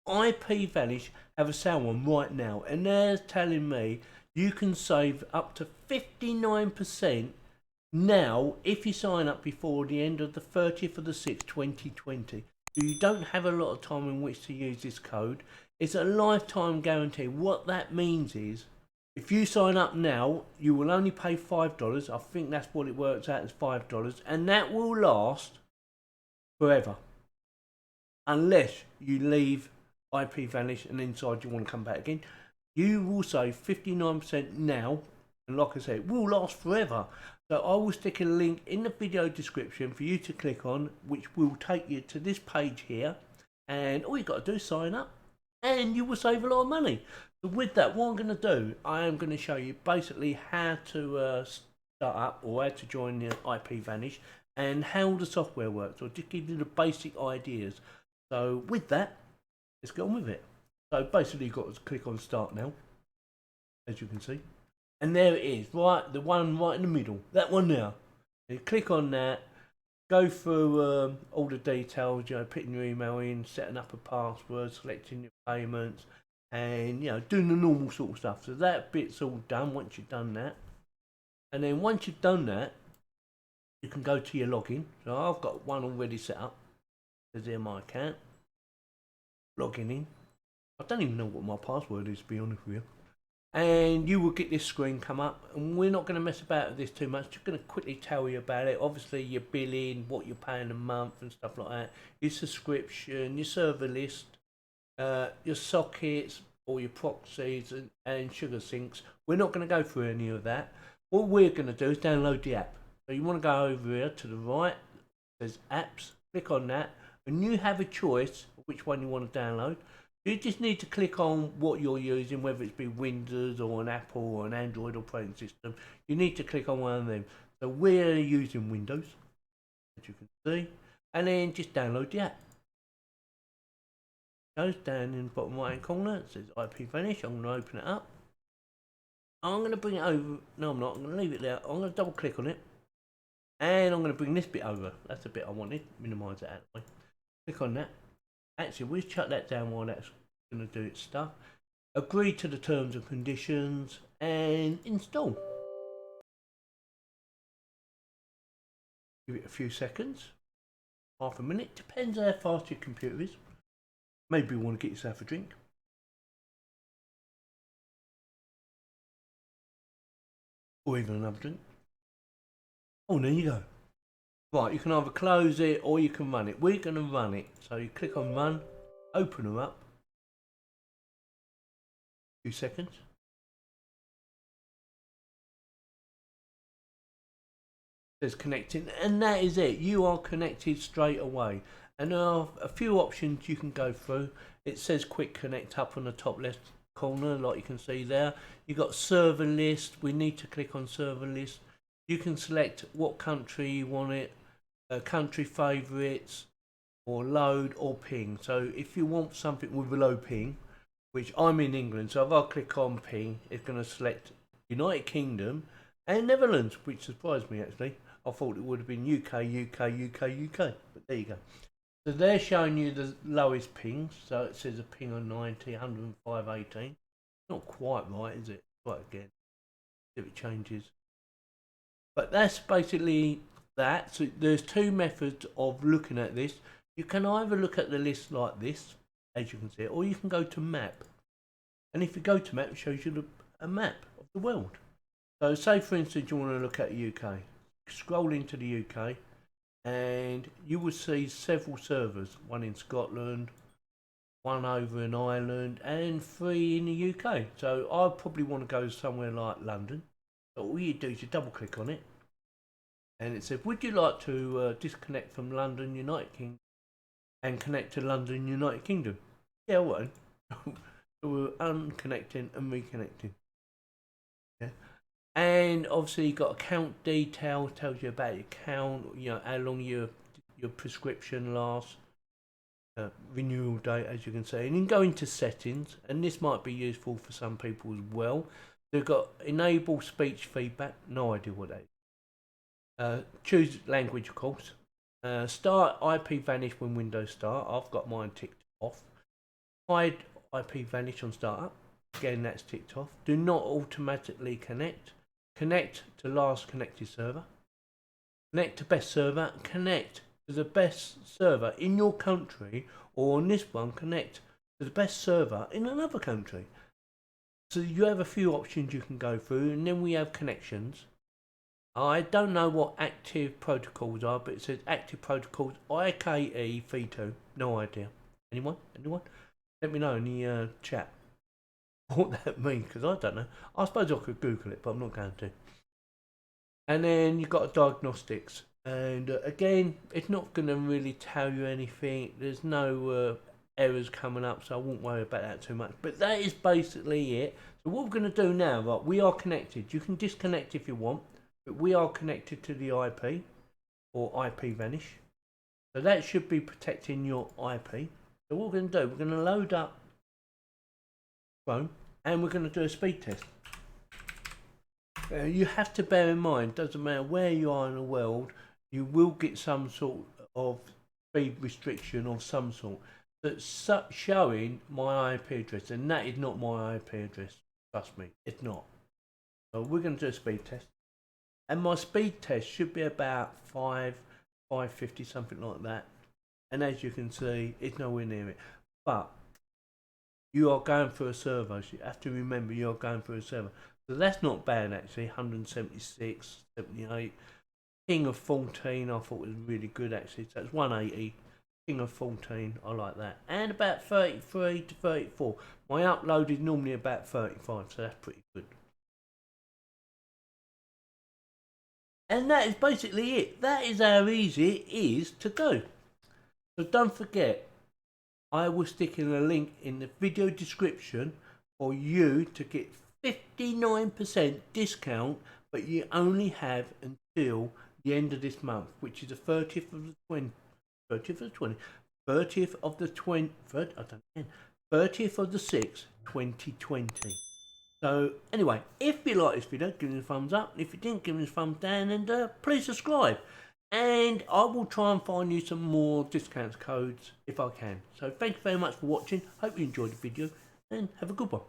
IPVanish have a sale on right now, and they're telling me you can save up to 59% now if you sign up before the end of the 30th of the 6th, 2020. So you don't have a lot of time in which to use this code. It's a lifetime guarantee. What that means is, if you sign up now, you will only pay $5. I think that's what it works out as, $5, and that will last forever. Unless you leave IPVanish and inside you want to come back again. You will save 59% now, and like I said, it will last forever. So I will stick a link in the video description for you to click on, which will take you to this page here, and all you got to do is sign up and you will save a lot of money. So with that, what I'm going to do, I am going to show you basically how to start up or how to join the IPVanish and how the software works, or just give you the basic ideas. So with that, let's get on with it. So basically you've got to click on start now, as you can see. And there it is, right, the one right in the middle, that one there. You click on that, go through all the details, you know, putting your email in, setting up a password, selecting your payments, and, you know, doing the normal sort of stuff. So that bit's all done once you've done that. And then once you've done that, you can go to your login. So I've got one already set up. There's there my account. Logging in. I don't even know what my password is, to be honest with you. And you will get this screen come up, and we're not going to mess about with this too much. Just going to quickly tell you about it. Obviously your billing, what you're paying a month and stuff like that, your subscription, your server list, your sockets, all your proxies and sugar sinks. We're not going to go through any of that. What we're going to do is download the app. So you want to go over here to the right, there's apps, click on that, and you have a choice of which one you want to download. You just need to click on what you're using, whether it's be Windows or an Apple or an Android operating system. You need to click on one of them. So we're using Windows, as you can see, and then just download the app. It goes down in the bottom right hand corner, it says IPVanish. I'm going to open it up. I'm going to bring it over. No, I'm not. I'm going to leave it there. I'm going to double click on it, and I'm going to bring this bit over. That's the bit I wanted. Minimise that out of the way. Click on that. Actually, we'll shut that down while that's going to do its stuff. Agree to the terms and conditions and install. Give it a few seconds, half a minute, depends how fast your computer is. Maybe you want to get yourself a drink. Or even another drink. Oh, there you go. Right, you can either close it or you can run it. We're going to run it. So you click on run, open her up. 2 seconds. It says connecting, and that is it. You are connected straight away. And there are a few options you can go through. It says quick connect up on the top left corner, like you can see there. You've got server list. We need to click on server list. You can select what country you want it. Country favorites, or load, or ping. So if you want something with a low ping, which I'm in England, so if I click on ping, it's going to select United Kingdom and Netherlands, which surprised me actually. I thought it would have been UK, but there you go. So they're showing you the lowest pings. So it says a ping on 90, 105, 18. Not quite right, is it? Right again. If it changes. But that's basically that. So there's two methods of looking at this. You can either look at the list like this, as you can see, or you can go to map. And if you go to map, it shows you a map of the world. So say for instance you want to look at the UK. Scroll into the UK and you will see several servers. One in Scotland, one over in Ireland, and 3 in the UK. So I probably want to go somewhere like London. So all you do is you double click on it. And it says, would you like to disconnect from London, United Kingdom, and connect to London, United Kingdom? Yeah, I won't. So we're unconnecting and reconnecting. Yeah. And obviously you've got account details, tells you about your account, you know, how long your prescription lasts, renewal date, as you can see. And you can go into settings, and this might be useful for some people as well. So you've got enable speech feedback, no idea what that is. Choose language, of course. Start IPVanish when Windows start. I've got mine ticked off. Hide IPVanish on startup. Again, that's ticked off. Do not automatically connect. Connect to last connected server. Connect to best server. Connect to the best server in your country, or on this one, connect to the best server in another country. So you have a few options you can go through, and then we have connections. I don't know what active protocols are, but it says active protocols IKE V2. No idea. Anyone? Anyone? Let me know in the chat what that means, because I don't know. I suppose I could Google it, but I'm not going to. And then you've got diagnostics. And again, it's not going to really tell you anything. There's no errors coming up, so I won't worry about that too much. But that is basically it. So what we're going to do now, right, we are connected. You can disconnect if you want, but we are connected to the IP, or IPVanish. So that should be protecting your IP. So what we're going to do, we're going to load up Chrome, and we're going to do a speed test. You have to bear in mind, doesn't matter where you are in the world, you will get some sort of speed restriction of some sort that's showing my IP address, and that is not my IP address. Trust me, it's not. So we're going to do a speed test, and my speed test should be about 550, something like that. And as you can see, it's nowhere near it. But you are going through a server, so you have to remember you are going through a server. So that's not bad actually, 176, 78. King of 14 I thought was really good actually, so that's 180. King of 14, I like that. And about 33 to 34. My upload is normally about 35, so that's pretty good. And that is basically it. That is how easy it is to do. So don't forget, I will stick in a link in the video description for you to get 59% discount, but you only have until the end of this month, which is the 30th of the 20, 30th of the 20, 30th of the 20, 30th of the 6th, 2020. So anyway, if you like this video, give me a thumbs up. If you didn't, give me a thumbs down, and please subscribe. And I will try and find you some more discount codes if I can. So thank you very much for watching. Hope you enjoyed the video, and have a good one.